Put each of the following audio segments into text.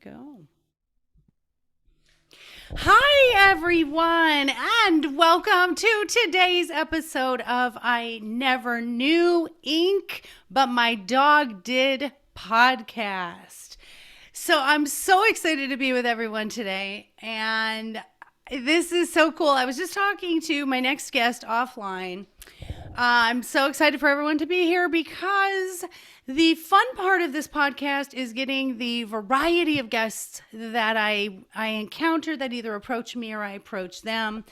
go. Hi, everyone, and welcome to today's episode of I Never Knew Inc., but My Dog Did podcast. So I'm so excited to be with everyone today, and this is so cool. I was just talking to my next guest offline. I'm so excited for everyone to be here because the fun part of this podcast is getting the variety of guests that I encounter that either approach me or I approach them.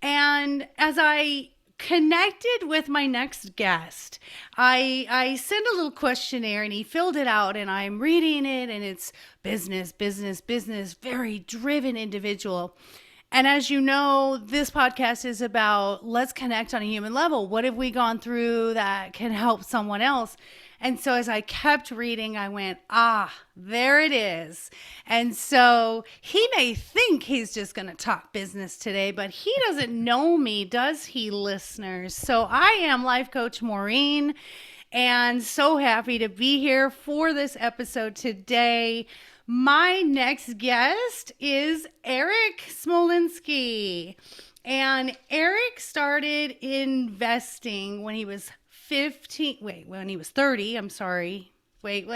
And as I connected with my next guest, I sent a little questionnaire and he filled it out, and I'm reading it, and it's business, very driven individual. And as you know, this podcast is about let's connect on a human level. What have we gone through that can help someone else? And so as I kept reading, I went, there it is. And so he may think he's just going to talk business today, but he doesn't know me, does he, listeners? So I am life coach Maureen, and so happy to be here for this episode today. My next guest is Eric Smolinski. And Eric started investing when he was 30. I'm sorry. Wait.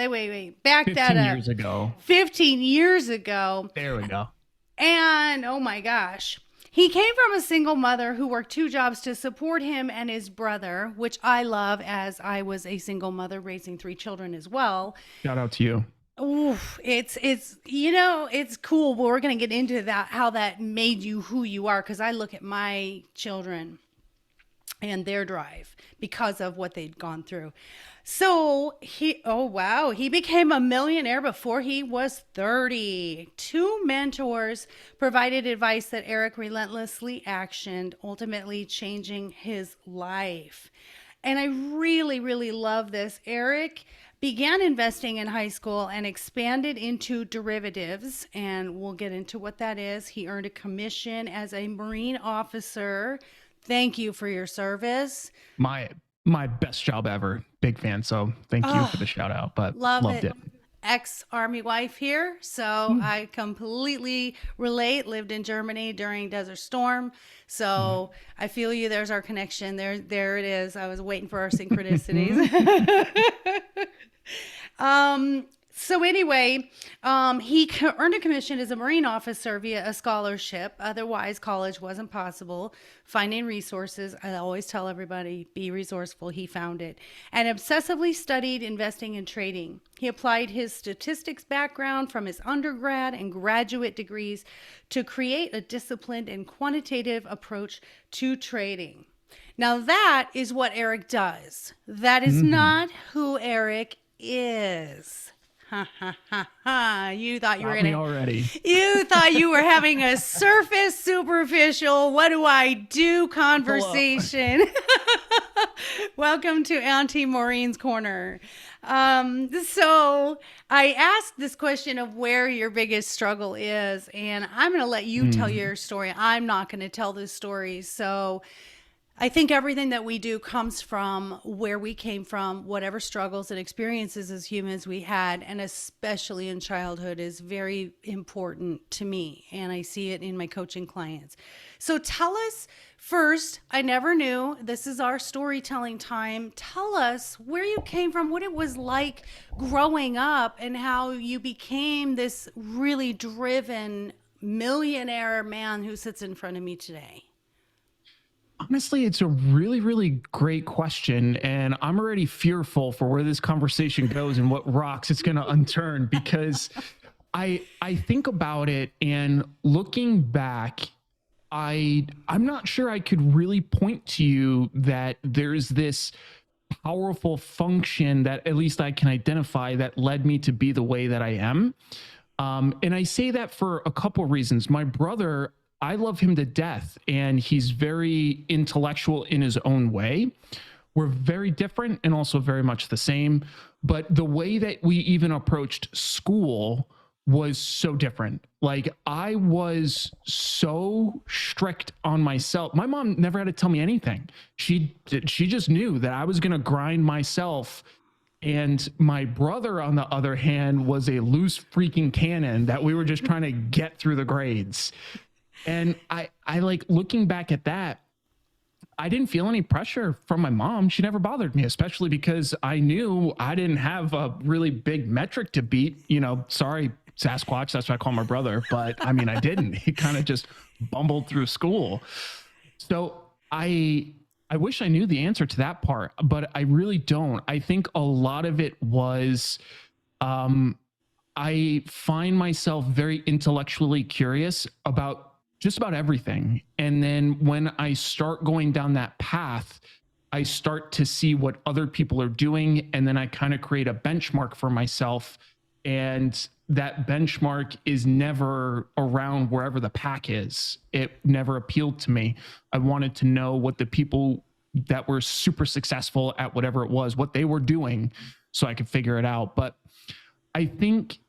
Back that up. 15 years ago. 15 years ago. There we go. And oh my gosh. He came from a single mother who worked 2 jobs to support him and his brother, which I love, as I was a single mother raising 3 children as well. Shout out to you. Oof, it's cool, but we're going to get into that, how that made you who you are, because I look at my children and their drive because of what they'd gone through. So he became a millionaire before he was 30. 2 mentors provided advice that Eric relentlessly actioned, ultimately changing his life. And I really, really love this. Eric began investing in high school and expanded into derivatives, and we'll get into what that is. He earned a commission as a Marine officer. Thank you for your service. My best job ever. Big fan. So thank you for the shout out, but loved it. Ex-Army wife here, so I completely relate. Lived in Germany during Desert Storm, so I feel you. There's our connection. There it is. I was waiting for our synchronicities. So anyway, he earned a commission as a Marine officer via a scholarship. Otherwise, college wasn't possible. Finding resources, I always tell everybody, be resourceful. He found it. And obsessively studied investing and trading. He applied his statistics background from his undergrad and graduate degrees to create a disciplined and quantitative approach to trading. Now that is what Eric does. That is not who Eric is. You thought you were You thought you were having a surface, superficial, what do I do conversation. Welcome to Auntie Maureen's Corner. So I asked this question of where your biggest struggle is, and I'm going to let you tell your story. I'm not going to tell this story. So I think everything that we do comes from where we came from, whatever struggles and experiences as humans we had, and especially in childhood is very important to me. And I see it in my coaching clients. So tell us first, I never knew, this is our storytelling time. Tell us where you came from, what it was like growing up, and how you became this really driven millionaire man who sits in front of me today. Honestly, it's a really, really great question. And I'm already fearful for where this conversation goes and what rocks it's going to unturn, because I think about it, and looking back, I'm not sure I could really point to you that there's this powerful function that at least I can identify that led me to be the way that I am. And I say that for a couple of reasons. My brother, I love him to death, and he's very intellectual in his own way. We're very different and also very much the same, but the way that we even approached school was so different. Like, I was so strict on myself. My mom never had to tell me anything. She just knew that I was going to grind myself And my brother, on the other hand, was a loose freaking cannon that we were just trying to get through the grades. And I like looking back at that, I didn't feel any pressure from my mom. She never bothered me, especially because I knew I didn't have a really big metric to beat. Sorry, Sasquatch, that's what I call my brother. But I mean, I didn't. He kind of just bumbled through school. So I wish I knew the answer to that part, but I really don't. I think a lot of it was um, I find myself very intellectually curious about just about everything. And then when I start going down that path, I start to see what other people are doing. And then I kind of create a benchmark for myself. And that benchmark is never around wherever the pack is. It never appealed to me. I wanted to know what the people that were super successful at whatever it was, what they were doing, so I could figure it out. But I think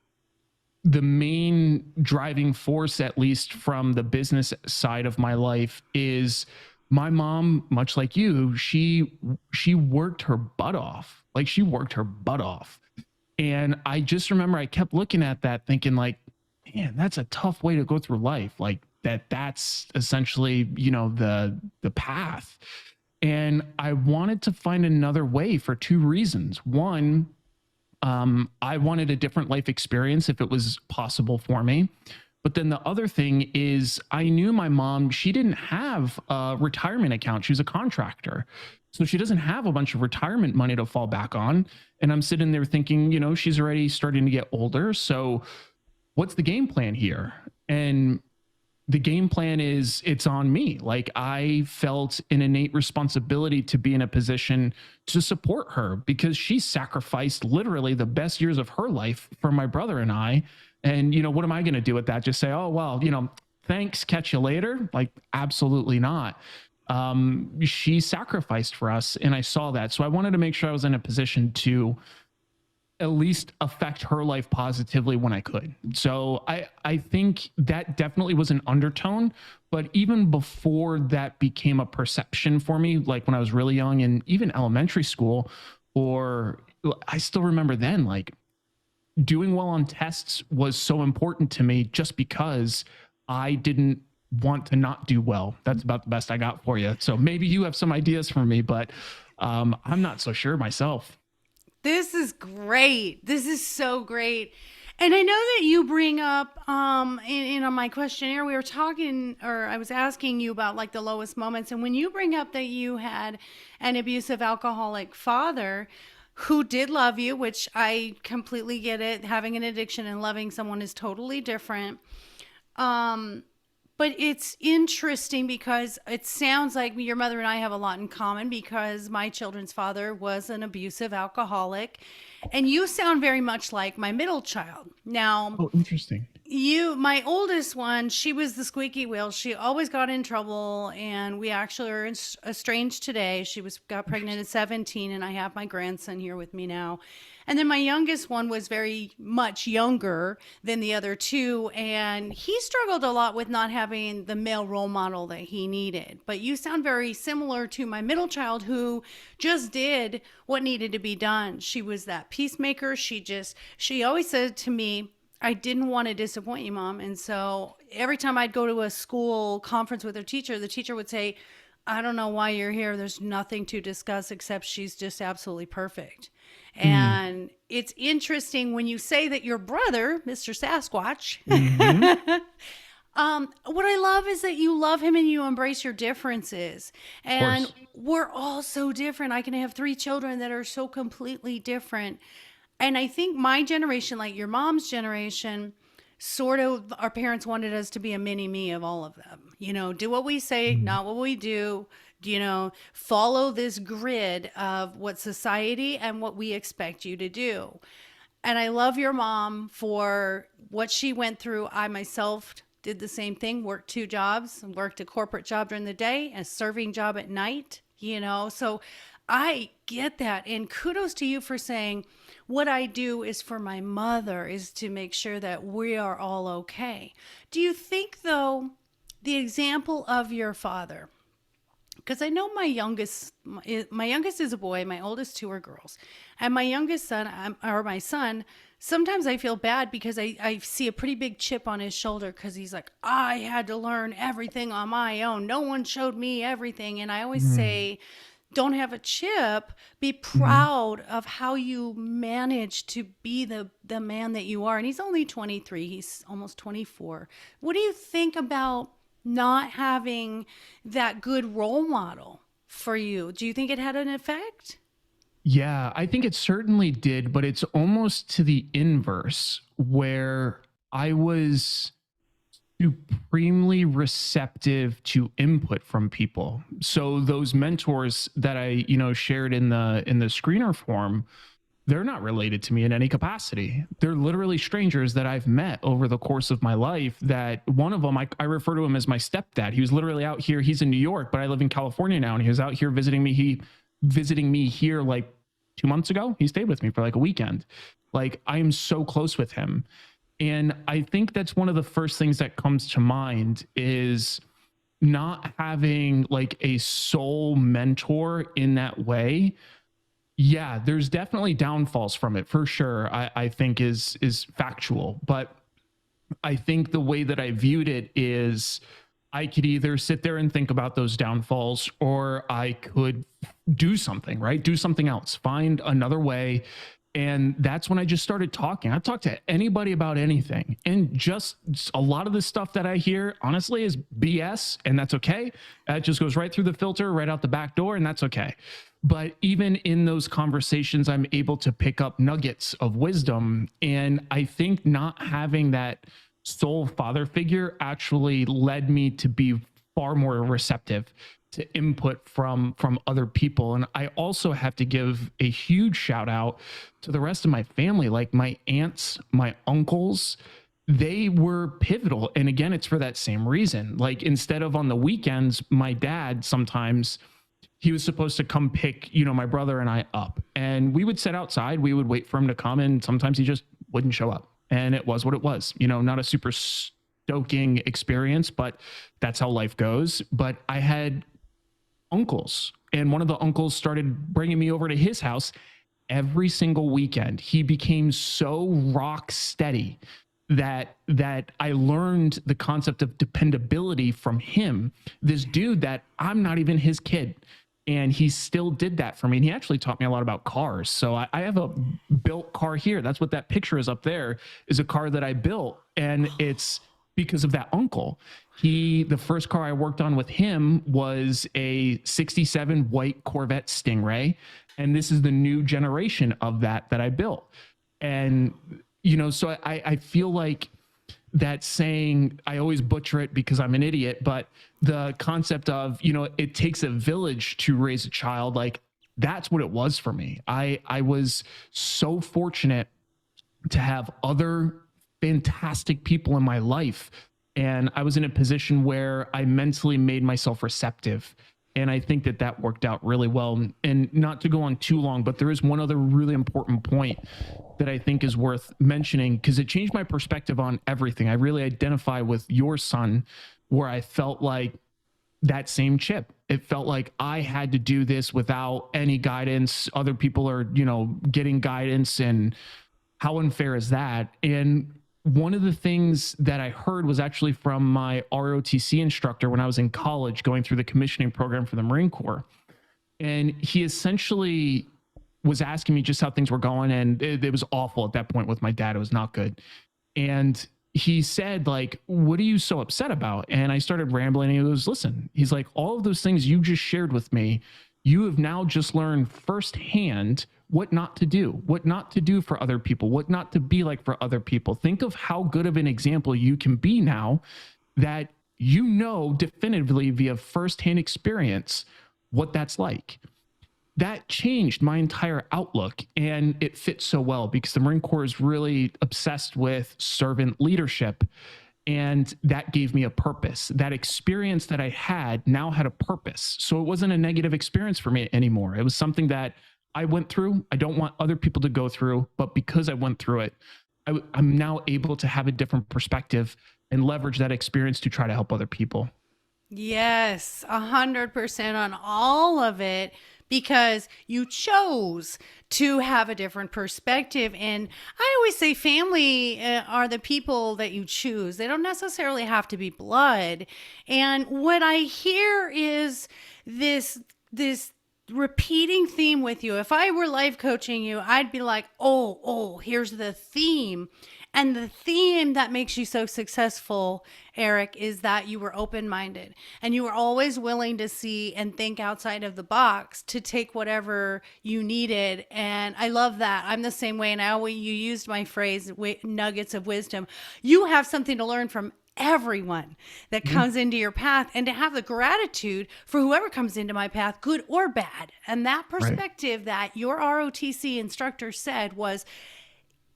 the main driving force, at least from the business side of my life, is my mom, much like you, she worked her butt off. Like, she worked her butt off. And I just remember I kept looking at that thinking, like, man, that's a tough way to go through life. Like, that's essentially, the path. And I wanted to find another way for two reasons. One, I wanted a different life experience if it was possible for me. But then the other thing is, I knew my mom, she didn't have a retirement account. She was a contractor. So she doesn't have a bunch of retirement money to fall back on. And I'm sitting there thinking, she's already starting to get older. So what's the game plan here? And the game plan is, it's on me. Like, I felt an innate responsibility to be in a position to support her, because she sacrificed literally the best years of her life for my brother and I. And, what am I going to do with that? Just say, oh, well, thanks, catch you later? Like, absolutely not. She sacrificed for us, and I saw that. So I wanted to make sure I was in a position to at least affect her life positively when I could. So I think that definitely was an undertone. But even before that became a perception for me, like when I was really young and even elementary school, or I still remember then, like, doing well on tests was so important to me, just because I didn't want to not do well. That's about the best I got for you. So maybe you have some ideas for me, but I'm not so sure myself. This is great. This is so great. And I know that you bring up on my questionnaire, we were talking, or I was asking you about like the lowest moments. And when you bring up that you had an abusive alcoholic father who did love you, which I completely get it, having an addiction and loving someone is totally different. Um, but it's interesting because it sounds like your mother and I have a lot in common, because my children's father was an abusive alcoholic. And you sound very much like my middle child. Now, Oh, interesting. my oldest one, she was the squeaky wheel. She always got in trouble, and we actually are estranged today. Got pregnant at 17, and I have my grandson here with me now. And then my youngest one was very much younger than the other two, and he struggled a lot with not having the male role model that he needed. But you sound very similar to my middle child, who just did what needed to be done. She was that peacemaker. She always said to me, I didn't want to disappoint you, Mom. And so every time I'd go to a school conference with her teacher, the teacher would say, I don't know why you're here. There's nothing to discuss except she's just absolutely perfect. Mm. And it's interesting when you say that your brother, Mr. Sasquatch, Hmm. what I love is that you love him and you embrace your differences. Of And course. we're all so different. I can have three children that are so completely different. And I think my generation, like your mom's generation, sort of our parents wanted us to be a mini me of all of them. Do what we say, Mm. not what we do. Follow this grid of what society and what we expect you to do. And I love your mom for what she went through. I myself did the same thing, worked two jobs, worked a corporate job during the day, a serving job at night. So I get that. And kudos to you for saying, what I do is for my mother, is to make sure that we are all okay. Do you think, though, the example of your father because I know my youngest is a boy, my oldest two are girls, and my youngest son or my son. Sometimes I feel bad because I see a pretty big chip on his shoulder because he's like, I had to learn everything on my own. No one showed me everything. And I always Mm, say, don't have a chip. Be mhm. proud of how you managed to be the man that you are. And he's only 23. He's almost 24. What do you think about not having that good role model for you? Do you think it had an effect? Yeah, I think it certainly did, but it's almost to the inverse where I was supremely receptive to input from people. So those mentors that I, shared in the screener form, they're not related to me in any capacity. They're literally strangers that I've met over the course of my life. That one of them, I refer to him as my stepdad. He was literally out here. He's in New York, but I live in California now, and he was out here visiting me. He visiting me here like 2 months ago. He stayed with me for like a weekend. Like I am so close with him. And I think that's one of the first things that comes to mind is not having like a soul mentor in that way. Yeah, there's definitely downfalls from it for sure. I think is factual, but I think the way that I viewed it is I could either sit there and think about those downfalls or I could do something, right? Do something else, find another way. And that's when I just started talking. I talk to anybody about anything. And just a lot of the stuff that I hear, honestly, is BS. And that's okay. That just goes right through the filter, right out the back door. And that's okay. But even in those conversations, I'm able to pick up nuggets of wisdom. And I think not having that soul father figure actually led me to be far more receptive to input from other people. And I also have to give a huge shout out to the rest of my family, like my aunts, my uncles. They were pivotal. And again, it's for that same reason. Like instead of on the weekends, my dad sometimes he was supposed to come pick, my brother and I up. And we would sit outside, we would wait for him to come, and sometimes he just wouldn't show up. And it was what it was, not a super stoking experience, but that's how life goes. But I had uncles, and one of the uncles started bringing me over to his house every single weekend. He became so rock steady that I learned the concept of dependability from him. This dude that I'm not even his kid. And he still did that for me. And he actually taught me a lot about cars. So I have a built car here. That's what that picture is up there, is a car that I built. And it's because of that uncle. The first car I worked on with him was a 67 white Corvette Stingray. And this is the new generation of that I built. And, so I feel like that saying, I always butcher it because I'm an idiot, but the concept of, it takes a village to raise a child, like that's what it was for me. I was so fortunate to have other fantastic people in my life. And I was in a position where I mentally made myself receptive. And I think that worked out really well. And not to go on too long, but there is one other really important point that I think is worth mentioning because it changed my perspective on everything. I really identify with your son, where I felt like that same chip. It felt like I had to do this without any guidance. Other people are, getting guidance, and how unfair is that? And one of the things that I heard was actually from my ROTC instructor when I was in college going through the commissioning program for the Marine Corps. And he essentially was asking me just how things were going. And it was awful at that point with my dad. It was not good. And he said, like, what are you so upset about? And I started rambling. And he goes, listen, he's like, all of those things you just shared with me, you have now just learned firsthand what not to do for other people, what not to be like for other people. Think of how good of an example you can be now that definitively via firsthand experience what that's like. That changed my entire outlook, and it fits so well because the Marine Corps is really obsessed with servant leadership. And that gave me a purpose. That experience that I had now had a purpose. So it wasn't a negative experience for me anymore. It was something that I went through. I don't want other people to go through, but because I went through it, I'm now able to have a different perspective and leverage that experience to try to help other people. Yes, 100% on all of it because you chose to have a different perspective. And I always say family are the people that you choose. They don't necessarily have to be blood. And what I hear is this repeating theme with you. If I were life coaching you, I'd be like, oh, here's the theme. And the theme that makes you so successful, Eric, is that you were open minded and you were always willing to see and think outside of the box to take whatever you needed. And I love that. I'm the same way. And you used my phrase, nuggets of wisdom. You have something to learn from everyone that Mhm. comes into your path, and to have the gratitude for whoever comes into my path, good or bad. And that Right. perspective that your ROTC instructor said was,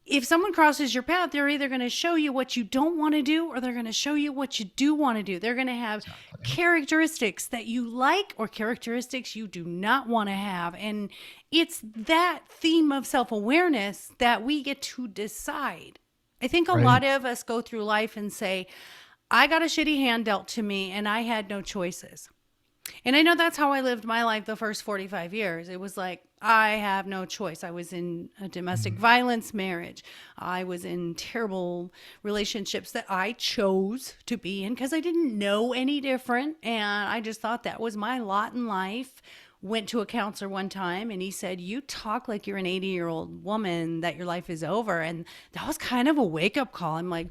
if someone crosses your path, they're either going to show you what you don't want to do or they're going to show you what you do want to do. They're going to have Exactly. characteristics that you like or characteristics you do not want to have. And it's that theme of self awareness that we get to decide. I think a Right. lot of us go through life and say, I got a shitty hand dealt to me and I had no choices. And I know that's how I lived my life the first 45 years. It was like, I have no choice. I was in a domestic Mhm. violence marriage. I was in terrible relationships that I chose to be in because I didn't know any different. And I just thought that was my lot in life. Went to a counselor one time and he said, you talk like you're an 80-year-old woman, that your life is over. And that was kind of a wake up call. I'm like,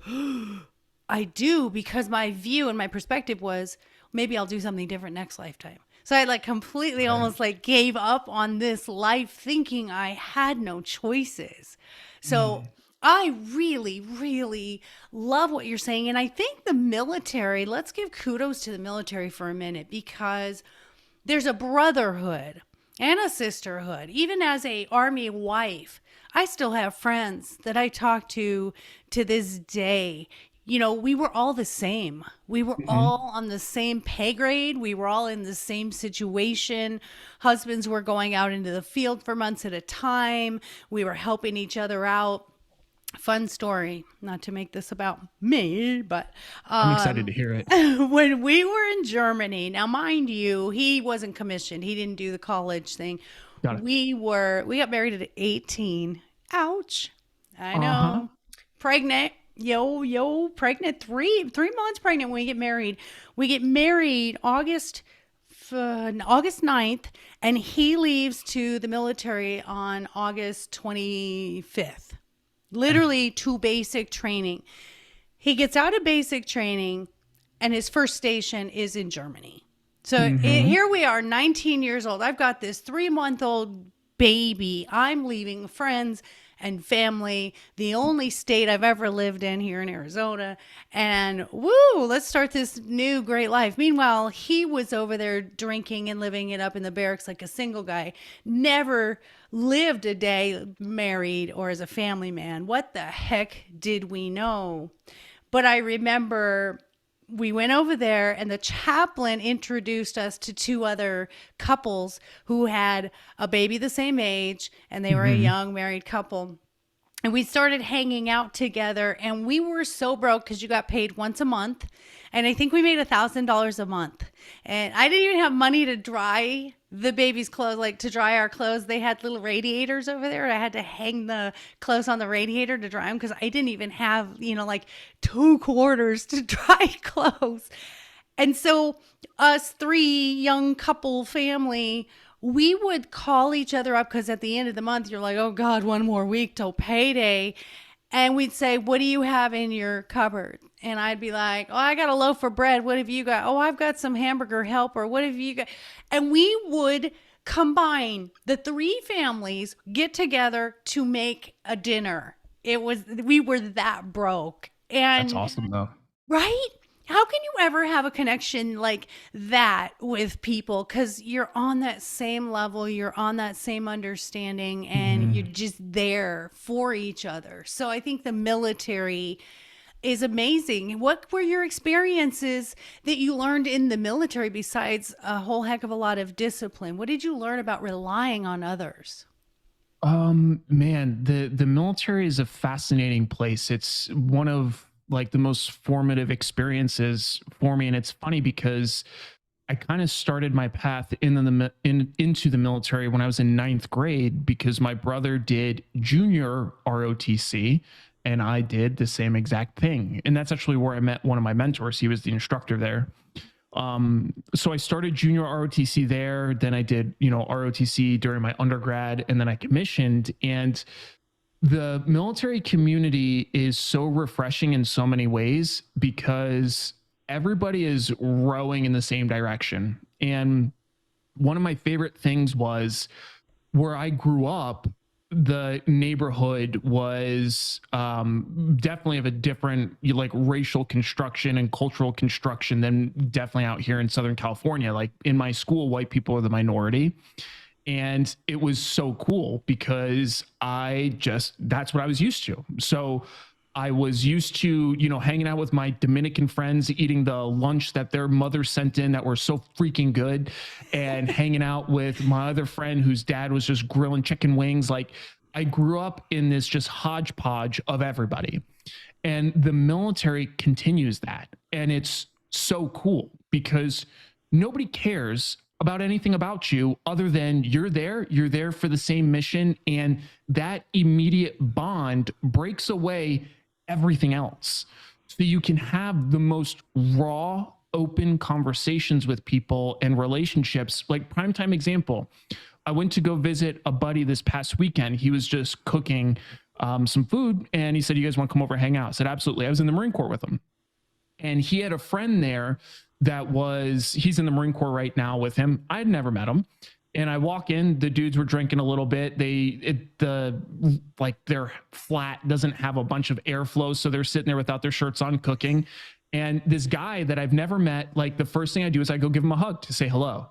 I do, because my view and my perspective was maybe I'll do something different next lifetime. So I like completely Right. almost like gave up on this life thinking I had no choices. So Mm. I really, really love what you're saying. And I think the military, let's give kudos to the military for a minute, because there's a brotherhood and a sisterhood. Even as a army wife, I still have friends that I talk to this day. You know, we were all the same. We were Mhm. all on the same pay grade. We were all in the same situation. Husbands were going out into the field for months at a time. We were helping each other out. Fun story, not to make this about me, but I'm excited to hear it. when we were in Germany, now mind you, he wasn't commissioned. He didn't do the college thing. Got it. We got married at 18. Ouch. I Uh-huh. know. Pregnant. Yo, pregnant. Three months pregnant when we get married. We get married August 9th, and he leaves to the military on August 25th. Okay. Literally to basic training. He gets out of basic training and his first station is in Germany. So Mhm. here we are, 19 years old. I've got this 3-month old baby. I'm leaving friends and family, the only state I've ever lived in here in Arizona. And woo, let's start this new great life. Meanwhile, he was over there drinking and living it up in the barracks like a single guy, never lived a day married or as a family man. What the heck did we know? But I remember we went over there and the chaplain introduced us to two other couples who had a baby the same age, and they were a Mhm. young married couple. And we started hanging out together, and we were so broke because you got paid once a month, and I think we made $1,000 a month. And I didn't even have money to dry the baby's clothes, like to dry our clothes. They had little radiators over there. I had to hang the clothes on the radiator to dry them because I didn't even have, like 2 quarters to dry clothes. And so, us three young couple family, we would call each other up because at the end of the month, you're like, oh God, one more week till payday. And we'd say, what do you have in your cupboard? And I'd be like, oh, I got a loaf of bread. What have you got? Oh, I've got some hamburger helper. What have you got? And we would combine the three families, get together to make a dinner. We were that broke. That's And awesome though. right? How can you ever have a connection like that with people? Because you're on that same level, you're on that same understanding, and you're Mhm. just there for each other. So I think the military is amazing. What were your experiences that you learned in the military besides a whole heck of a lot of discipline? What did you learn about relying on others? Man, the military is a fascinating place. It's one of like the most formative experiences for me. And it's funny because I kind of started my path into the military when I was in ninth grade because my brother did junior ROTC and I did the same exact thing. And that's actually where I met one of my mentors. He was the instructor there. So I started junior ROTC there. Then I did, ROTC during my undergrad, and then I commissioned. And the military community is so refreshing in so many ways because everybody is rowing in the same direction. And one of my favorite things was where I grew up, the neighborhood was definitely of a different like racial construction and cultural construction than definitely out here in Southern California. Like in my school, white people are the minority. And it was so cool because that's what I was used to. So I was used to, hanging out with my Dominican friends, eating the lunch that their mother sent in that were so freaking good, and hanging out with my other friend whose dad was just grilling chicken wings. Like I grew up in this just hodgepodge of everybody. And the military continues that. And it's so cool because nobody cares about anything about you other than you're there for the same mission. And that immediate bond breaks away everything else. So you can have the most raw, open conversations with people and relationships. Like primetime example, I went to go visit a buddy this past weekend. He was just cooking some food and he said, "You guys want to come over and hang out?" I said, "Absolutely." I was in the Marine Corp with him. And he had a friend there he's in the Marine Corps right now with him. I had never met him. And I walk in, the dudes were drinking a little bit. Their flat doesn't have a bunch of airflow. So they're sitting there without their shirts on cooking. And this guy that I've never met, like the first thing I do is I go give him a hug to say hello.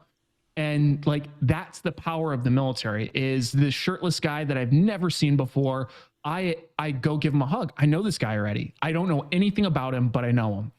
And like, that's the power of the military is this shirtless guy that I've never seen before. I go give him a hug. I know this guy already. I don't know anything about him, but I know him.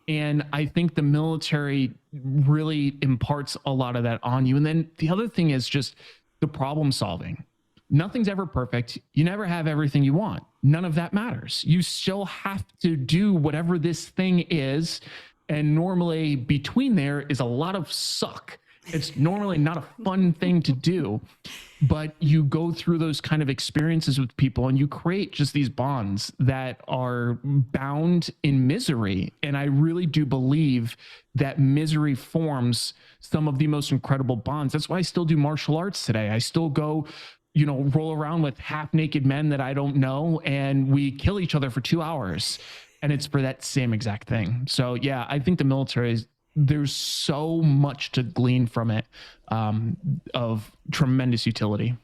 And I think the military really imparts a lot of that on you. And then the other thing is just the problem solving. Nothing's ever perfect. You never have everything you want. None of that matters. You still have to do whatever this thing is. And normally between there is a lot of suck. It's normally not a fun thing to do, but you go through those kind of experiences with people and you create just these bonds that are bound in misery. And I really do believe that misery forms some of the most incredible bonds. That's why I still do martial arts today. I still go, roll around with half naked men that I don't know, and we kill each other for 2 hours. And it's for that same exact thing. So yeah, I think the military there's so much to glean from it, of tremendous utility.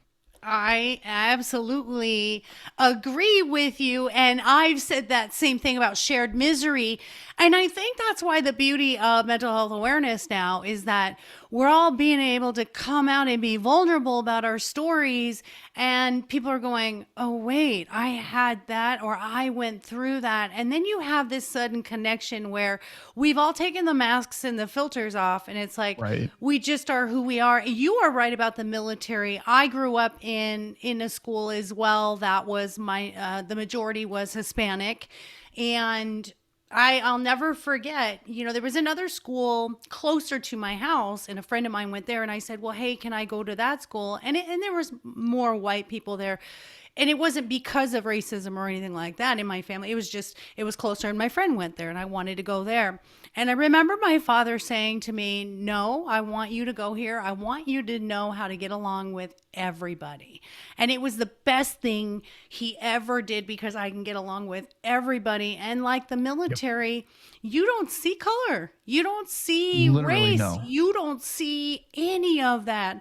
I absolutely agree with you. And I've said that same thing about shared misery. And I think that's why the beauty of mental health awareness now is that we're all being able to come out and be vulnerable about our stories. And people are going, "Oh, wait, I had that, or I went through that." And then you have this sudden connection where we've all taken the masks and the filters off. And it's like, Right. we just are who we are. You are right about the military. I grew up in a school as well that was the majority was Hispanic. And I'll never forget, there was another school closer to my house and a friend of mine went there and I said, "Well, hey, can I go to that school?" And there was more white people there. And it wasn't because of racism or anything like that in my family. It was just, it was closer and my friend went there and I wanted to go there. And I remember my father saying to me, "No, I want you to go here. I want you to know how to get along with everybody." And it was the best thing he ever did because I can get along with everybody. And like the military, you don't see color. You don't see Literally, race. no. You don't see any of that.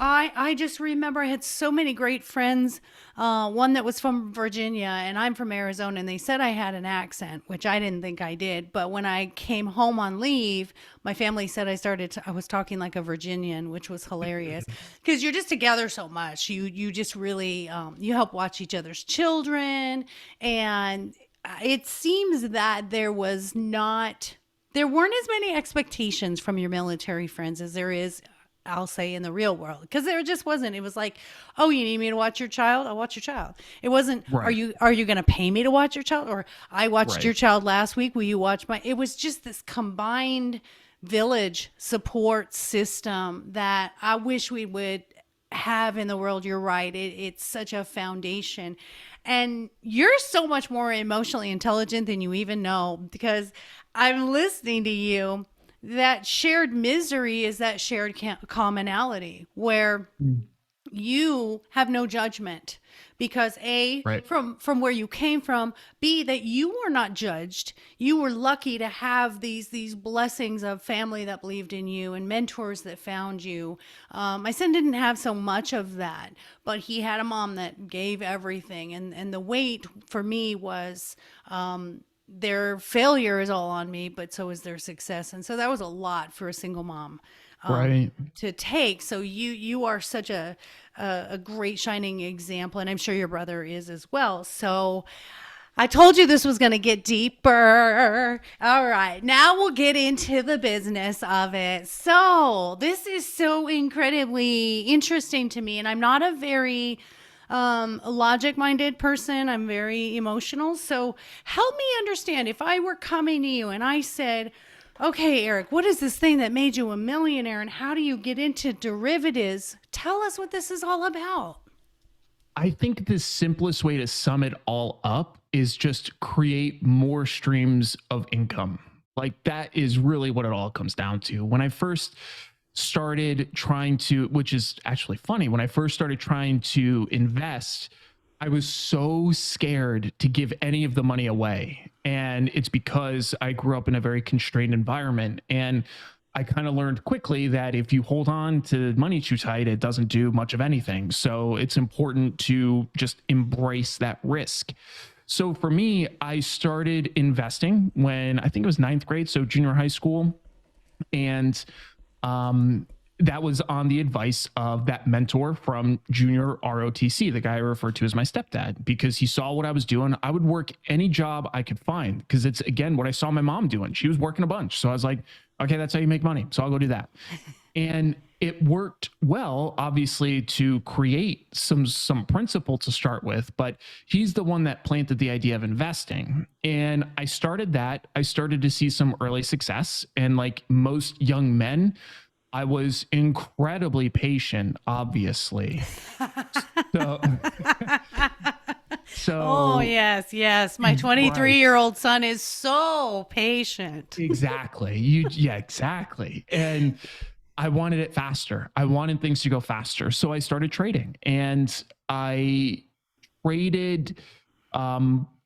I just remember I had so many great friends. One that was from Virginia and I'm from Arizona, and they said I had an accent, which I didn't think I did. But when I came home on leave, my family said I was talking like a Virginian, which was hilarious because you're just together so much. You just really you help watch each other's children, and it seems that there weren't as many expectations from your military friends as there is I'll say in the real world, because there just wasn't. It was like, oh, you need me to watch your child? I'll watch your child. It wasn't, Right. are you going to pay me to watch your child? Or I watched your Right. child last week. Will you watch my? It was just this combined village support system that I wish we would have in the world. You're right. It's such a foundation. And you're so much more emotionally intelligent than you even know, because I'm listening to you. That shared misery is that shared commonality where Mm. you have no judgment, because a, Right. from where you came from, b, that you were not judged. You were lucky to have these blessings of family that believed in you and mentors that found you. My son didn't have so much of that, but he had a mom that gave everything, and the weight for me was, their failure is all on me, but so is their success. And so that was a lot for a single mom, Right. to take. So you are such a great shining example, and I'm sure your brother is as well. So I told you this was going to get deeper. All right, now we'll get into the business of it. So this is so incredibly interesting to me, and I'm not a very logic minded person. I'm very emotional. So help me understand, if I were coming to you and I said, okay, Eric, what is this thing that made you a millionaire, and how do you get into derivatives? Tell us what this is all about. I think the simplest way to sum it all up is just create more streams of income. Like that is really what it all comes down to. When I first started trying to, which is actually funny, when I first started trying to invest, I was so scared to give any of the money away. And it's because I grew up in a very constrained environment. And I kind of learned quickly that if you hold on to money too tight, it doesn't do much of anything. So it's important to just embrace that risk. So for me, I started investing when I think it was ninth grade, so junior high school. And that was on the advice of that mentor from junior ROTC, the guy I referred to as my stepdad, because he saw what I was doing. I would work any job I could find because it's, again, what I saw my mom doing. She was working a bunch. So I was like, okay, that's how you make money. So I'll go do that. And it worked well, obviously, to create some principle to start with, but he's the one that planted the idea of investing. And I started that. I started to see some early success. And like most young men, I was incredibly patient, obviously. So, Oh, so yes, yes. My 23 right. year old son is so patient. Exactly. Yeah, exactly. And I wanted it faster. I wanted things to go faster. So I started trading and I traded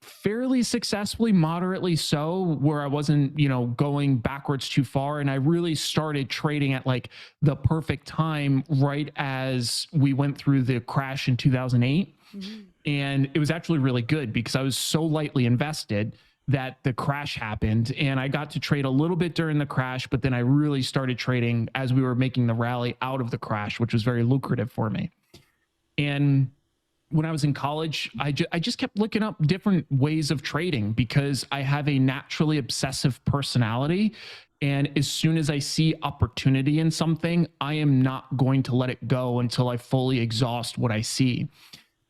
fairly successfully, moderately so, where I wasn't, going backwards too far. And I really started trading at like the perfect time, right as we went through the crash in 2008. Mhm. And it was actually really good because I was so lightly invested that the crash happened and I got to trade a little bit during the crash, but then I really started trading as we were making the rally out of the crash, which was very lucrative for me. And when I was in college, I just kept looking up different ways of trading because I have a naturally obsessive personality. And as soon as I see opportunity in something, I am not going to let it go until I fully exhaust what I see.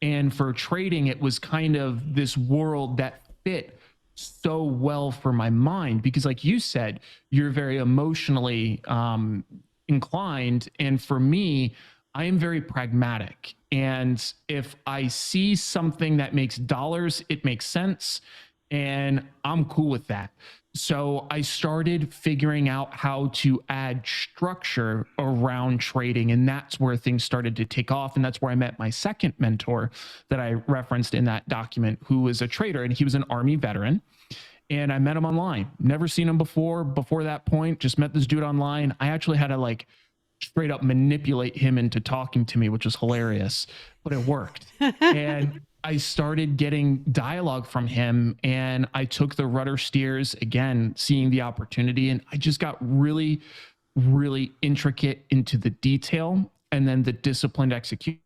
And for trading, it was kind of this world that fit so well for my mind because, like you said, you're very emotionally inclined. And for me, I am very pragmatic. And if I see something that makes dollars, it makes sense. And I'm cool with that. So I started figuring out how to add structure around trading. And that's where things started to take off. And that's where I met my second mentor that I referenced in that document, who was a trader and he was an Army veteran. And I met him online. Never seen him before that point. Just met this dude online. I actually had to like straight up manipulate him into talking to me, which was hilarious, but it worked. And I started getting dialogue from him and I took the rudder steers again, seeing the opportunity. And I just got really, really intricate into the detail and then the disciplined execution.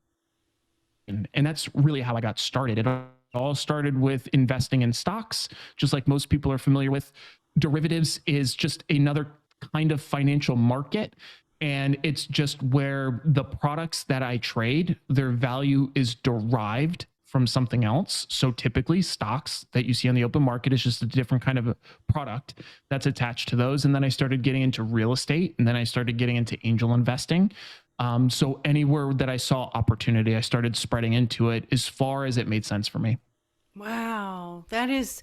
And that's really how I got started. It all started with investing in stocks, just like most people are familiar with. Derivatives is just another kind of financial market. And it's just where the products that I trade, their value is derived from something else. So typically stocks that you see on the open market is just a different kind of a product that's attached to those. And then I started getting into real estate, and then I started getting into angel investing. So anywhere that I saw opportunity, I started spreading into it as far as it made sense for me. Wow, that's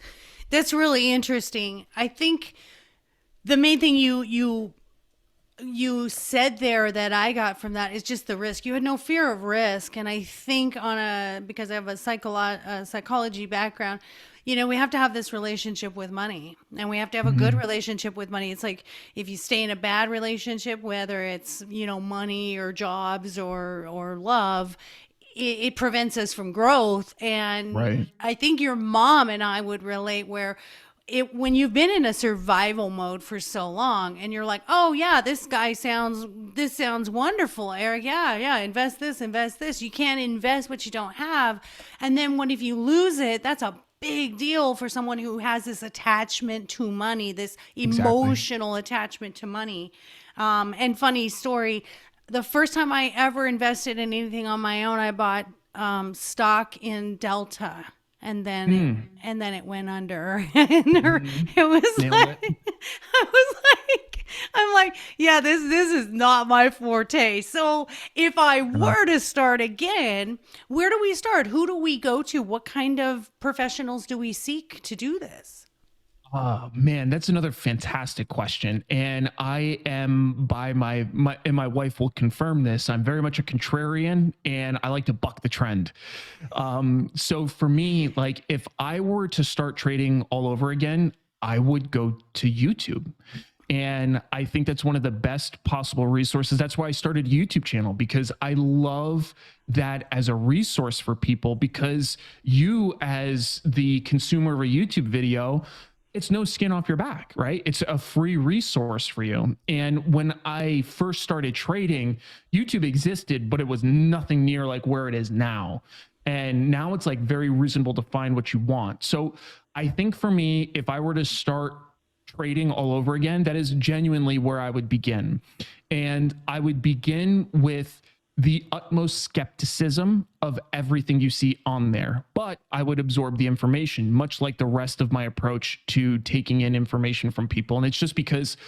really interesting. I think the main thing you said there that I got from that is just the risk. You had no fear of risk, and I think because I have a psychology background, we have to have this relationship with money, and we have to have a good Mhm. relationship with money. It's like if you stay in a bad relationship, whether it's money or jobs or love, it prevents us from growth. And Right. I think your mom and I would relate where when you've been in a survival mode for so long and you're like, oh yeah, this sounds wonderful, Eric. Yeah, invest this. You can't invest what you don't have. And then if you lose it, that's a big deal for someone who has this attachment to money, this Exactly. emotional attachment to money. And funny story, the first time I ever invested in anything on my own, I bought stock in Delta, and then it Mm. and then it went under. And Mhm. it was Nailed like it. I was I'm like, yeah, this is not my forte. So if I Uh, were to start again, where do we start? Who do we go to? What kind of professionals do we seek to do this? Oh man, that's another fantastic question. And I am by and my wife will confirm this. I'm very much a contrarian and I like to buck the trend. So for me, like if I were to start trading all over again, I would go to YouTube. And I think that's one of the best possible resources. That's why I started a YouTube channel, because I love that as a resource for people, because you as the consumer of a YouTube video, it's no skin off your back, right? It's a free resource for you. And when I first started trading, YouTube existed, but it was nothing near like where it is now. And now it's like very reasonable to find what you want. So I think for me, if I were to start trading all over again, that is genuinely where I would begin. And I would begin with the utmost skepticism of everything you see on there, but I would absorb the information, much like the rest of my approach to taking in information from people. And it's just because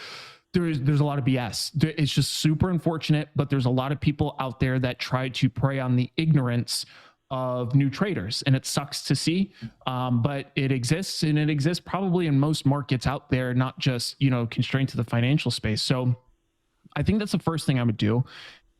there's a lot of BS. It's just super unfortunate, but there's a lot of people out there that try to prey on the ignorance of new traders, and it sucks to see. But it exists, and it exists probably in most markets out there, not just constrained to the financial space. So I think that's the first thing I would do.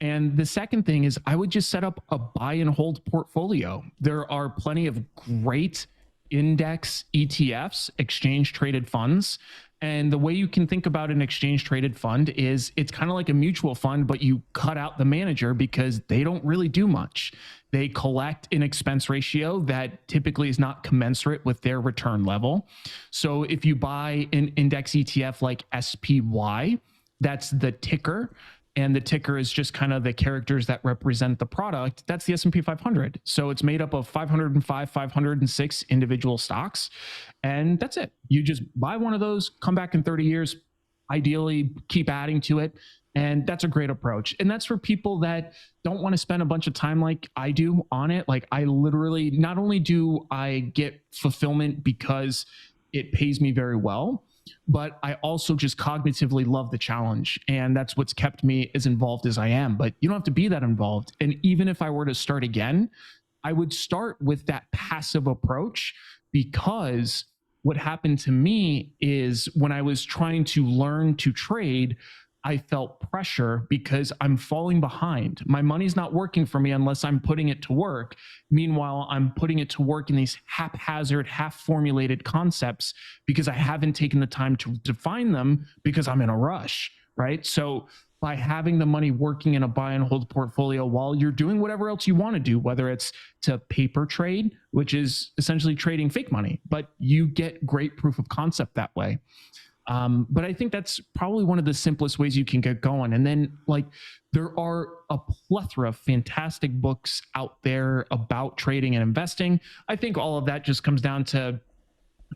And the second thing is I would just set up a buy and hold portfolio. There are plenty of great index ETFs, exchange traded funds. And the way you can think about an exchange traded fund is it's kind of like a mutual fund, but you cut out the manager because they don't really do much. They collect an expense ratio that typically is not commensurate with their return level. So if you buy an index ETF like SPY, that's the ticker, and the ticker is just kind of the characters that represent the product. That's the S&P 500. So it's made up of 505, 506 individual stocks, and that's it. You just buy one of those, come back in 30 years, ideally keep adding to it. And that's a great approach. And that's for people that don't want to spend a bunch of time like I do on it. Like I literally, not only do I get fulfillment because it pays me very well, but I also just cognitively love the challenge. And that's what's kept me as involved as I am. But you don't have to be that involved. And even if I were to start again, I would start with that passive approach, because what happened to me is when I was trying to learn to trade, I felt pressure because I'm falling behind. My money's not working for me unless I'm putting it to work. Meanwhile, I'm putting it to work in these haphazard, half formulated concepts because I haven't taken the time to define them because I'm in a rush, right? So by having the money working in a buy and hold portfolio while you're doing whatever else you want to do, whether it's to paper trade, which is essentially trading fake money, but you get great proof of concept that way. But I think that's probably one of the simplest ways you can get going. And then, like, there are a plethora of fantastic books out there about trading and investing. I think all of that just comes down to,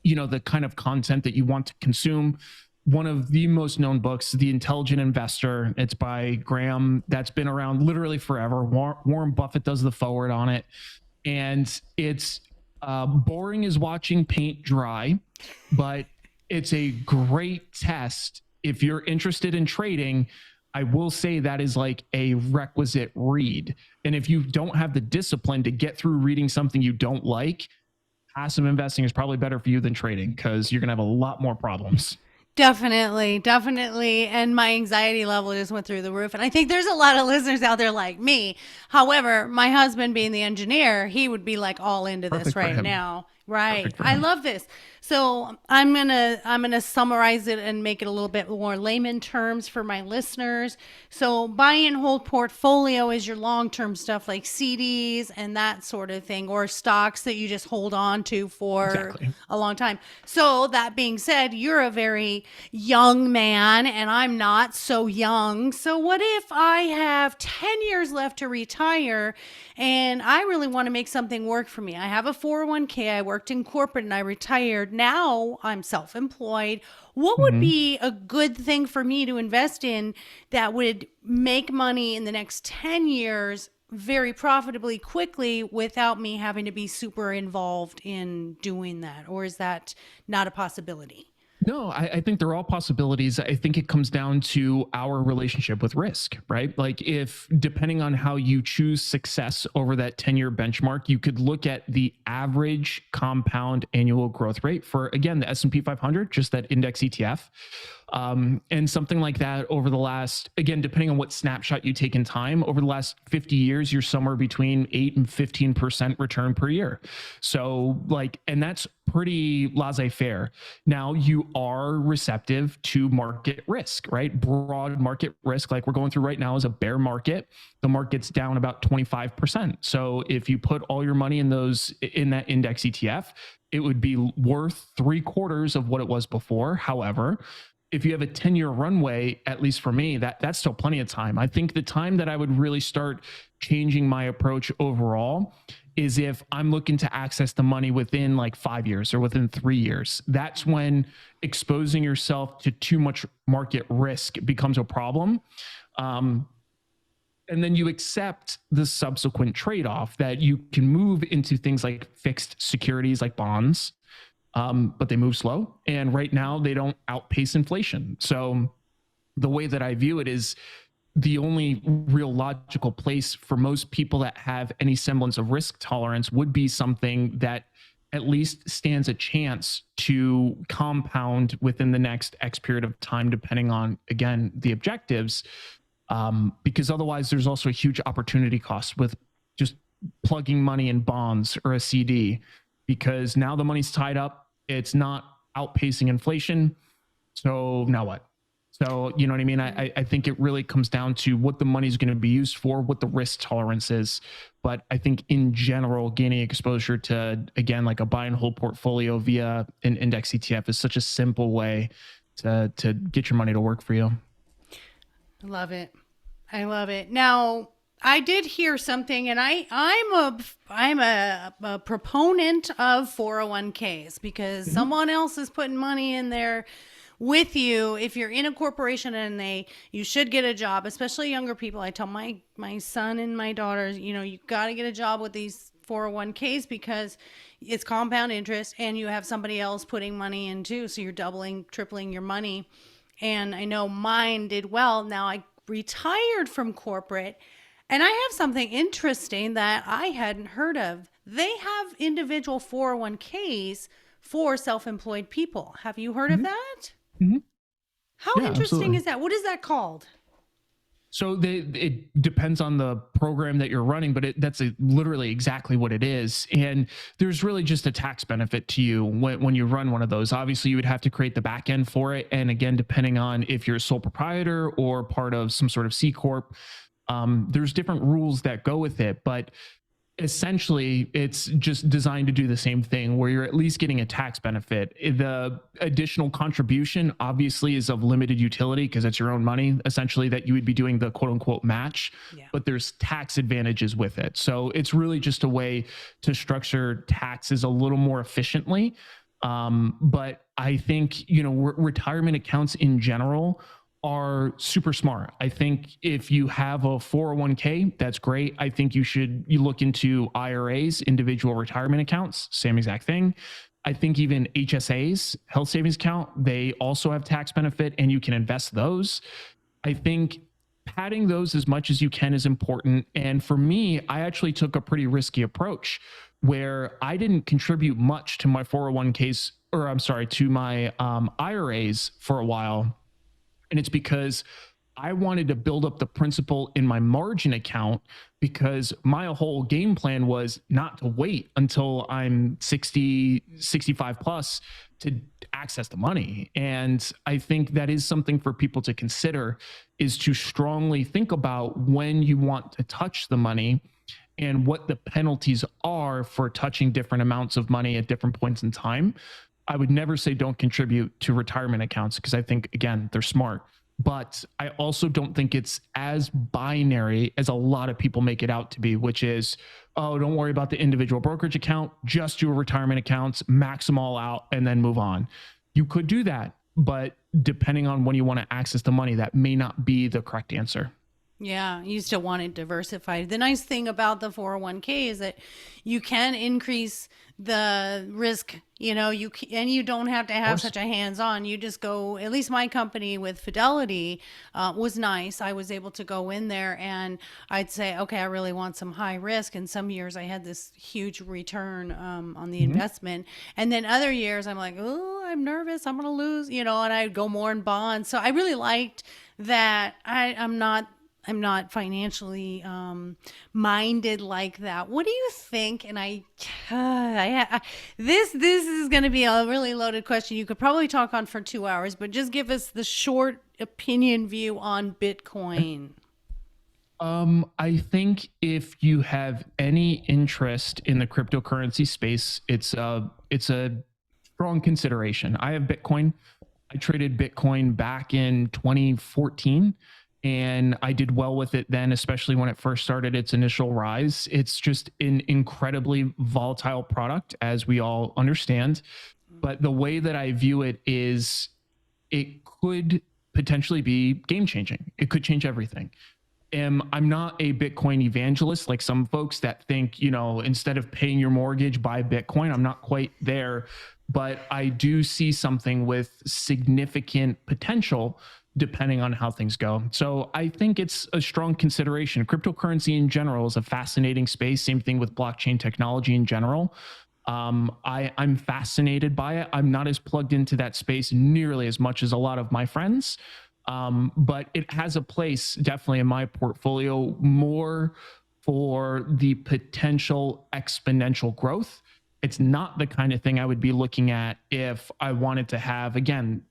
the kind of content that you want to consume. one of the most known books, The Intelligent Investor. It's by Graham. That's been around literally forever. Warren Buffett does the forward on it. And it's boring as watching paint dry, but it's a great test. If you're interested in trading, I will say that is like a requisite read. And if you don't have the discipline to get through reading something you don't like, passive investing is probably better for you than trading, because you're going to have a lot more problems. Definitely, definitely. And my anxiety level just went through the roof. And I think there's a lot of listeners out there like me. However, my husband being the engineer, he would be like all into this Perfect for right him. now. Right. Perfect for I him. love this. So I'm gonna summarize it and make it a little bit more layman terms for my listeners. So buy and hold portfolio is your long-term stuff like CDs and that sort of thing, or stocks that you just hold on to for Exactly. a long time. So that being said, you're a very young man and I'm not so young. So what if I have 10 years left to retire and I really want to make something work for me? I have a 401k. I worked in corporate and I retired. Now I'm self-employed. What would Mhm. be a good thing for me to invest in that would make money in the next 10 years very profitably quickly without me having to be super involved in doing that? Or is that not a possibility? No, I think they're all possibilities. I think it comes down to our relationship with risk, right? Like, if depending on how you choose success over that 10-year benchmark, you could look at the average compound annual growth rate for, again, the S&P 500, just that index ETF. And something like that over the last, again, depending on what snapshot you take in time, over the last 50 years, you're somewhere between 8 and 15% return per year. So like, and that's pretty laissez-faire. Now you are receptive to market risk, right? Broad market risk, like we're going through right now, is a bear market. The market's down about 25%. So if you put all your money in that index ETF, it would be worth 3/4 of what it was before. However, if you have a 10-year runway, at least for me, that's still plenty of time. I think the time that I would really start changing my approach overall is if I'm looking to access the money within like 5 years or within 3 years. That's when exposing yourself to too much market risk becomes a problem. And then you accept the subsequent trade-off that you can move into things like fixed securities like bonds, but they move slow. And right now they don't outpace inflation. So the way that I view it is, the only real logical place for most people that have any semblance of risk tolerance would be something that at least stands a chance to compound within the next X period of time, depending on, again, the objectives. Because otherwise there's also a huge opportunity cost with just plugging money in bonds or a CD, because now the money's tied up, it's not outpacing inflation. So now what? So, you know what I mean? I think it really comes down to what the money is going to be used for, what the risk tolerance is. But I think in general, gaining exposure to, again, like a buy and hold portfolio via an index ETF is such a simple way to get your money to work for you. I love it. I love it. Now, I did hear something, and I'm a proponent of 401ks because someone else is putting money in there with you. If you're in a corporation and you should get a job, especially younger people. I tell my son and my daughters, you got to get a job with these 401ks because it's compound interest and you have somebody else putting money in too. So you're doubling, tripling your money. And I know mine did well. Now I retired from corporate, and I have something interesting that I hadn't heard of. They have individual 401ks for self-employed people. Have you heard of that? Mm-hmm. How Yeah, interesting absolutely. is that? What is that called? So it depends on the program that you're running, but that's literally exactly what it is. And there's really just a tax benefit to you when you run one of those. Obviously, you would have to create the back end for it. And again, depending on if you're a sole proprietor or part of some sort of C Corp, there's different rules that go with it. But essentially, it's just designed to do the same thing where you're at least getting a tax benefit. The additional contribution obviously is of limited utility because it's your own money, essentially, that you would be doing the quote unquote match, but there's tax advantages with it. So it's really just a way to structure taxes a little more efficiently. But I think, retirement accounts in general are super smart. I think if you have a 401k, that's great. I think you look into IRAs, individual retirement accounts, same exact thing. I think even HSAs, health savings account, they also have tax benefit and you can invest those. I think padding those as much as you can is important. And for me, I actually took a pretty risky approach where I didn't contribute much to my 401ks, or I'm sorry, to my IRAs for a while. And it's because I wanted to build up the principal in my margin account because my whole game plan was not to wait until I'm 60, 65 plus to access the money. And I think that is something for people to consider, is to strongly think about when you want to touch the money and what the penalties are for touching different amounts of money at different points in time. I would never say don't contribute to retirement accounts because I think, again, they're smart. But I also don't think it's as binary as a lot of people make it out to be, which is, oh, don't worry about the individual brokerage account, just do a retirement accounts, max them all out, and then move on. You could do that, but depending on when you want to access the money, that may not be the correct answer. Yeah, you still want it diversified. The nice thing about the 401k is that you can increase the risk, and you don't have to Of have course. such a hands-on. You just go, at least my company with Fidelity was nice. I was able to go in there and I'd say, okay, I really want some high risk. And some years I had this huge return on the Mhm. investment. And then other years I'm like, oh, I'm nervous. I'm going to lose, and I'd go more in bonds. So I really liked that. I'm not financially minded like that. What do you think? And this is going to be a really loaded question. You could probably talk on for 2 hours, but just give us the short opinion view on Bitcoin. I think if you have any interest in the cryptocurrency space, it's a strong consideration. I have Bitcoin. I traded Bitcoin back in 2014 and I did well with it then, especially when it first started its initial rise. It's just an incredibly volatile product, as we all understand. But the way that I view it is it could potentially be game changing. It could change everything. I'm not a Bitcoin evangelist like some folks that think, instead of paying your mortgage, buy Bitcoin. I'm not quite there, but I do see something with significant potential depending on how things go. So I think it's a strong consideration. Cryptocurrency in general is a fascinating space. Same thing with blockchain technology in general. I'm fascinated by it. I'm not as plugged into that space nearly as much as a lot of my friends, but it has a place definitely in my portfolio more for the potential exponential growth. It's not the kind of thing I would be looking at if I wanted to have, again,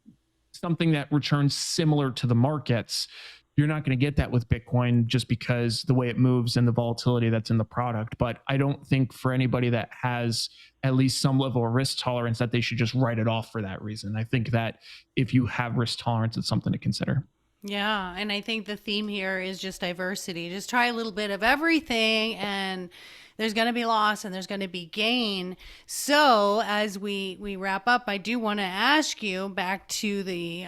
something that returns similar to the markets. You're not going to get that with Bitcoin just because the way it moves and the volatility that's in the product. But I don't think for anybody that has at least some level of risk tolerance that they should just write it off for that reason. I think that if you have risk tolerance, it's something to consider. Yeah, and I think the theme here is just diversity. Just try a little bit of everything, and there's going to be loss and there's going to be gain. So, as we wrap up, I do want to ask you back to the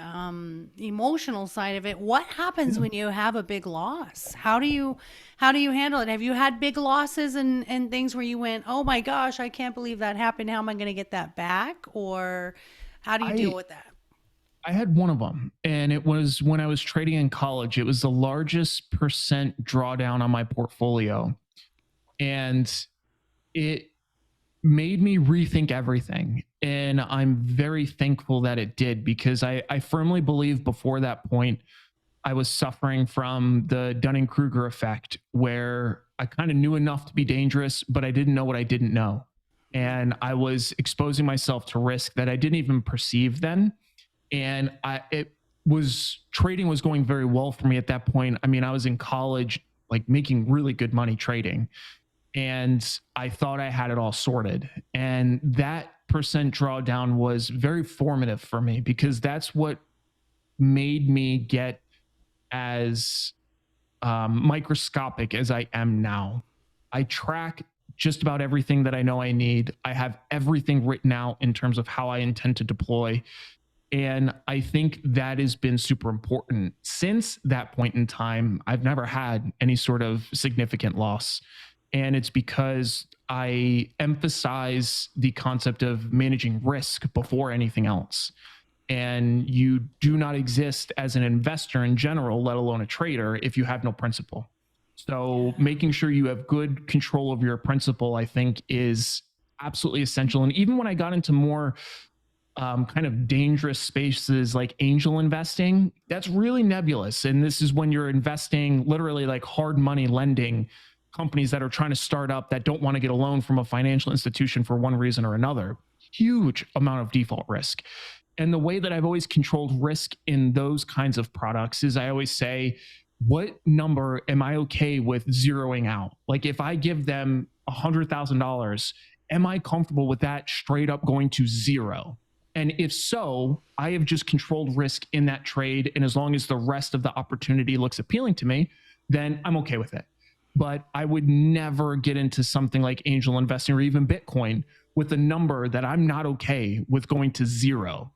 emotional side of it. What happens Yeah. when you have a big loss? How do you handle it? Have you had big losses and things where you went, "Oh my gosh, I can't believe that happened. How am I going to get that back?" Or how do you deal I with that? I had one of them, and it was when I was trading in college. It was the largest percent drawdown on my portfolio, and it made me rethink everything. And I'm very thankful that it did because I firmly believe before that point, I was suffering from the Dunning Kruger effect, where I kind of knew enough to be dangerous, but I didn't know what I didn't know. And I was exposing myself to risk that I didn't even perceive then. And it was trading was going very well for me at that point. I mean, I was in college, like making really good money trading, and I thought I had it all sorted. And that percent drawdown was very formative for me because that's what made me get as microscopic as I am now. I track just about everything that I know I need. I have everything written out in terms of how I intend to deploy. And I think that has been super important. Since that point in time, I've never had any sort of significant loss. And it's because I emphasize the concept of managing risk before anything else. And you do not exist as an investor in general, let alone a trader, if you have no principle. So making sure you have good control of your principle, I think, is absolutely essential. And even when I got into more kind of dangerous spaces like angel investing, that's really nebulous. And this is when you're investing literally like hard money lending companies that are trying to start up that don't want to get a loan from a financial institution for one reason or another. Huge amount of default risk. And the way that I've always controlled risk in those kinds of products is I always say, what number am I okay with zeroing out? Like if I give them $100,000, am I comfortable with that straight up going to zero? And if so, I have just controlled risk in that trade. And as long as the rest of the opportunity looks appealing to me, then I'm okay with it. But I would never get into something like angel investing or even Bitcoin with a number that I'm not okay with going to zero.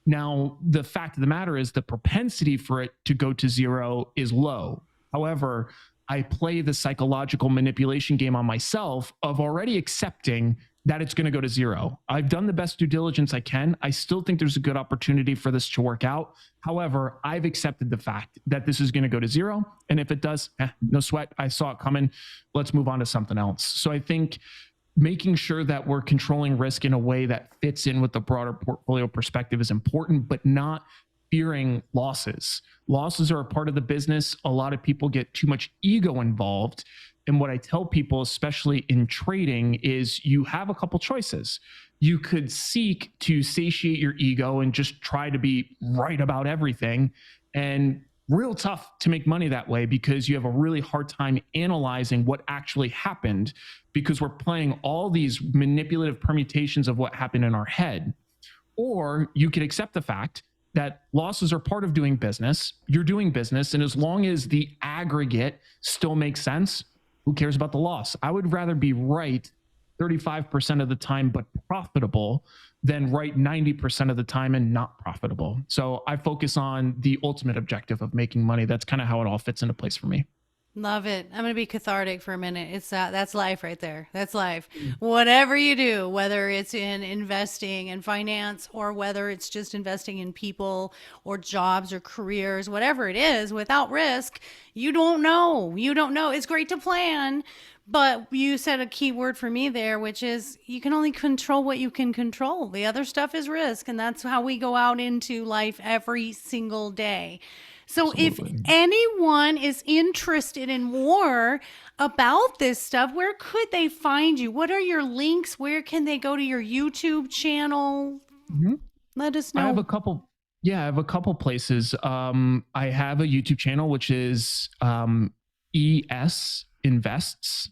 Now, the fact of the matter is the propensity for it to go to zero is low. However, I play the psychological manipulation game on myself of already accepting that it's going to go to zero. I've done the best due diligence I can. I still think there's a good opportunity for this to work out. However, I've accepted the fact that this is going to go to zero. And if it does, no sweat. I saw it coming. Let's move on to something else. So I think making sure that we're controlling risk in a way that fits in with the broader portfolio perspective is important, but not fearing losses. Losses are a part of the business. A lot of people get too much ego involved. And what I tell people, especially in trading, is you have a couple choices. You could seek to satiate your ego and just try to be right about everything. And real tough to make money that way because you have a really hard time analyzing what actually happened because we're playing all these manipulative permutations of what happened in our head. Or you could accept the fact that losses are part of doing business. You're doing business. And as long as the aggregate still makes sense, who cares about the loss? I would rather be right 35% of the time, but profitable than right 90% of the time and not profitable. So I focus on the ultimate objective of making money. That's kind of how it all fits into place for me. Love it. I'm going to be cathartic for a minute. It's that's life right there. That's life. Whatever you do, whether it's in investing and finance or whether it's just investing in people or jobs or careers, whatever it is, without risk, you don't know. You don't know. It's great to plan, but you said a key word for me there, which is you can only control what you can control. The other stuff is risk, and that's how we go out into life every single day. So Absolutely. if anyone is interested in more about this stuff, where could they find you? What are your links? Where can they go to your YouTube channel? Mm-hmm. Let us know. I have a couple. Yeah, I have a couple places. I have a YouTube channel, which is ES Invests,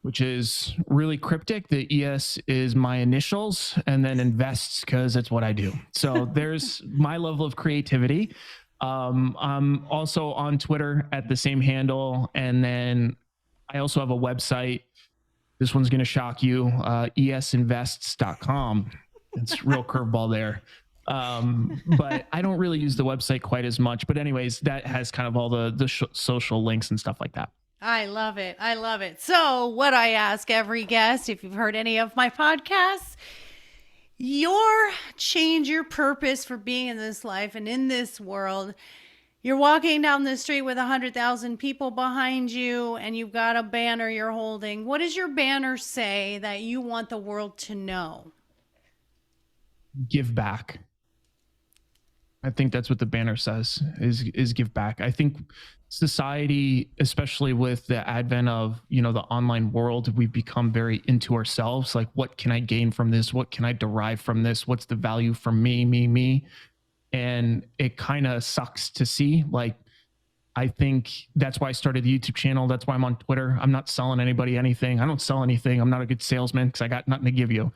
which is really cryptic. The ES is my initials and then invests because it's what I do. So there's my level of creativity. I'm also on Twitter at the same handle. And then I also have a website. This one's going to shock you. esinvests.com. It's real curveball there. But I don't really use the website quite as much. But anyways, that has kind of all the social links and stuff like that. I love it. I love it. So what I ask every guest, if you've heard any of my podcasts, change your purpose for being in this life and in this world. You're walking down the street with 100,000 people behind you and you've got a banner you're holding. What does your banner say that you want the world to know? Give back. I think that's what the banner says is give back. I think society, especially with the advent of, the online world, we've become very into ourselves. Like, what can I gain from this? What can I derive from this? What's the value for me? And it kind of sucks to see. Like, I think that's why I started the YouTube channel. That's why I'm on Twitter. I'm not selling anybody anything. I don't sell anything. I'm not a good salesman because I got nothing to give you.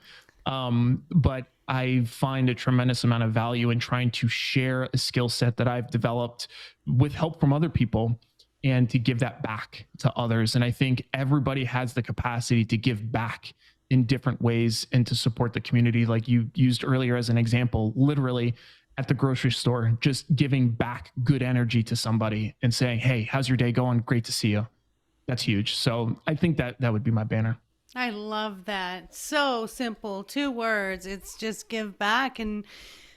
But I find a tremendous amount of value in trying to share a skill set that I've developed with help from other people and to give that back to others. And I think everybody has the capacity to give back in different ways and to support the community. Like you used earlier as an example, literally at the grocery store, just giving back good energy to somebody and saying, hey, how's your day going? Great to see you. That's huge. So I think that would be my banner. I love that. So simple. 2 words. It's just give back. And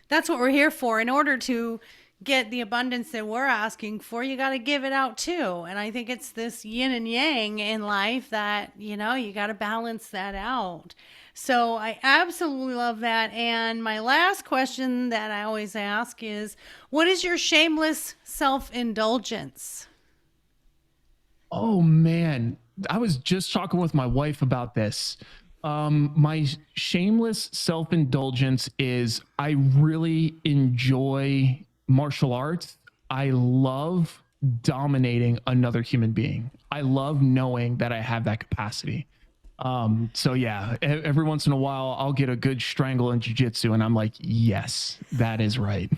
that's what we're here for. In order to get the abundance that we're asking for, you got to give it out too. And I think it's this yin and yang in life that, you got to balance that out. So I absolutely love that. And my last question that I always ask is, what is your shameless self-indulgence? Oh man, I was just talking with my wife about this. My shameless self-indulgence is I really enjoy martial arts. I love dominating another human being. I love knowing that I have that capacity. So yeah, every once in a while I'll get a good strangle in jiu-jitsu and I'm like, yes, that is right.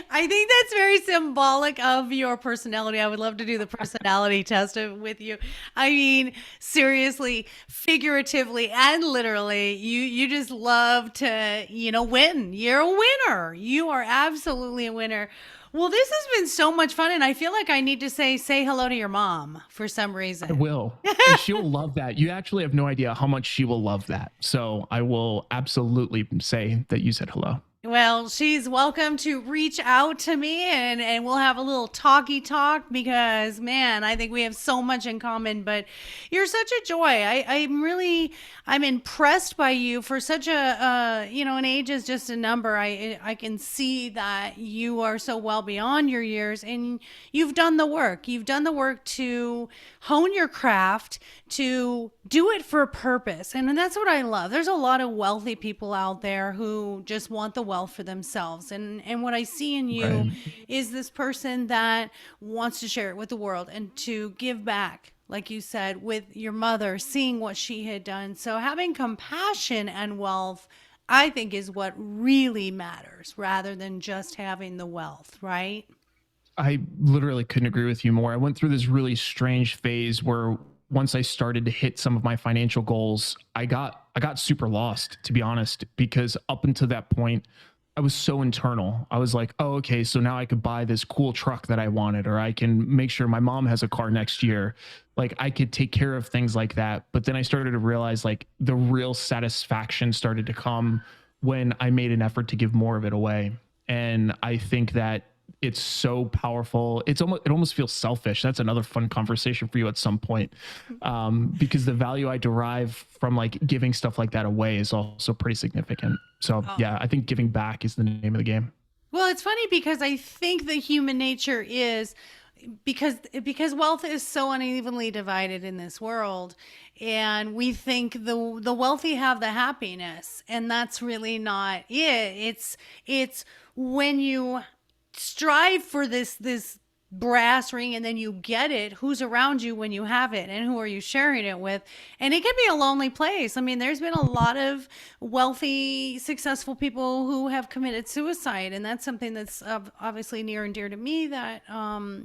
I think that's very symbolic of your personality. I would love to do the personality test with you. I mean, seriously, figuratively and literally, you just love to, win. You're a winner. You are absolutely a winner. Well, this has been so much fun, and I feel like I need to say hello to your mom for some reason. I will. And she'll love that. You actually have no idea how much she will love that. So I will absolutely say that you said hello. Well, she's welcome to reach out to me and we'll have a little talky talk because, man, I think we have so much in common, but you're such a joy. I'm impressed by you for such an age is just a number. I can see that you are so well beyond your years and you've done the work. You've done the work to hone your craft, to do it for a purpose. And that's what I love. There's a lot of wealthy people out there who just want the wealth for themselves. And what I see in you Right. is this person that wants to share it with the world and to give back, like you said, with your mother, seeing what she had done. So having compassion and wealth, I think, is what really matters rather than just having the wealth, right? I literally couldn't agree with you more. I went through this really strange phase where once I started to hit some of my financial goals, I got super lost, to be honest, because up until that point, I was so internal. I was like, oh, okay, so now I could buy this cool truck that I wanted, or I can make sure my mom has a car next year. Like I could take care of things like that. But then I started to realize like the real satisfaction started to come when I made an effort to give more of it away. And I think that it's so powerful. It almost feels selfish. That's another fun conversation for you at some point, because the value I derive from like giving stuff like that away is also pretty significant. So Oh. yeah, I think giving back is the name of the game. Well, it's funny because I think the human nature is because wealth is so unevenly divided in this world, and we think the wealthy have the happiness, and that's really not it. It's when you strive for this brass ring and then you get it, who's around you when you have it and who are you sharing it with. And it can be a lonely place. I mean, there's been a lot of wealthy successful people who have committed suicide, and that's something that's obviously near and dear to me, that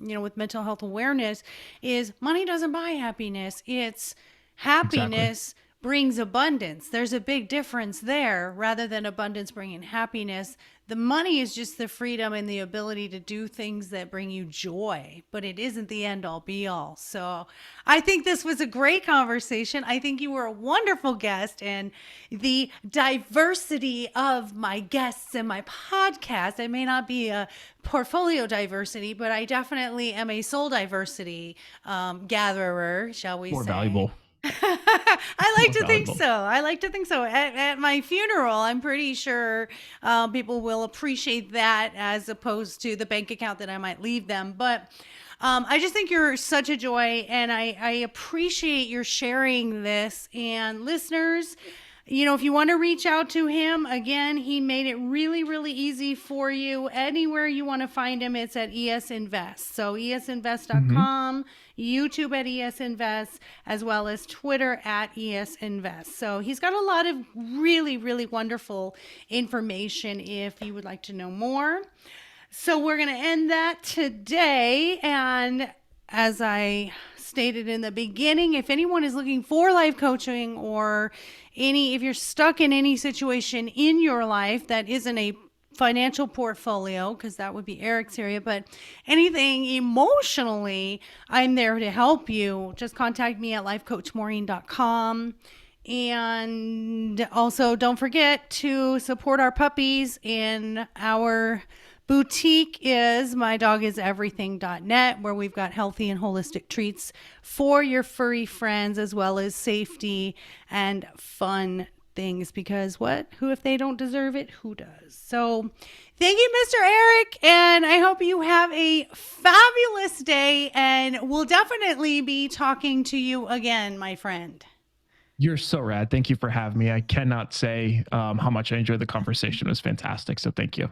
with mental health awareness, is money doesn't buy happiness. It's happiness brings abundance. There's a big difference there. Rather than abundance bringing happiness, the money is just the freedom and the ability to do things that bring you joy, but it isn't the end all be all. So I think this was a great conversation. I think you were a wonderful guest, and the diversity of my guests and my podcast, it may not be a portfolio diversity, but I definitely am a soul diversity gatherer, shall we More say. valuable. I like More to think valuable. so. I like to think so. At my funeral, I'm pretty sure people will appreciate that as opposed to the bank account that I might leave them. But I just think you're such a joy, and I appreciate your sharing this. And listeners, if you want to reach out to him, again, he made it really, really easy for you. Anywhere you want to find him, it's at ES Invest. So esinvest.com, YouTube at ES Invest, as well as Twitter at ES Invest. So he's got a lot of really, really wonderful information if you would like to know more. So we're going to end that today. And as I stated in the beginning, if anyone is looking for life coaching or if you're stuck in any situation in your life that isn't a financial portfolio, because that would be Eric's area, but anything emotionally, I'm there to help you. Just contact me at lifecoachmaureen.com. And also, don't forget to support our puppies. In our boutique is mydogiseverything.net, where we've got healthy and holistic treats for your furry friends, as well as safety and fun things, because who if they don't deserve it, who does? So thank you, Mr. Eric, and I hope you have a fabulous day, and we'll definitely be talking to you again, my friend. You're so rad. Thank you for having me. I cannot say how much I enjoyed the conversation. It was fantastic. So thank you.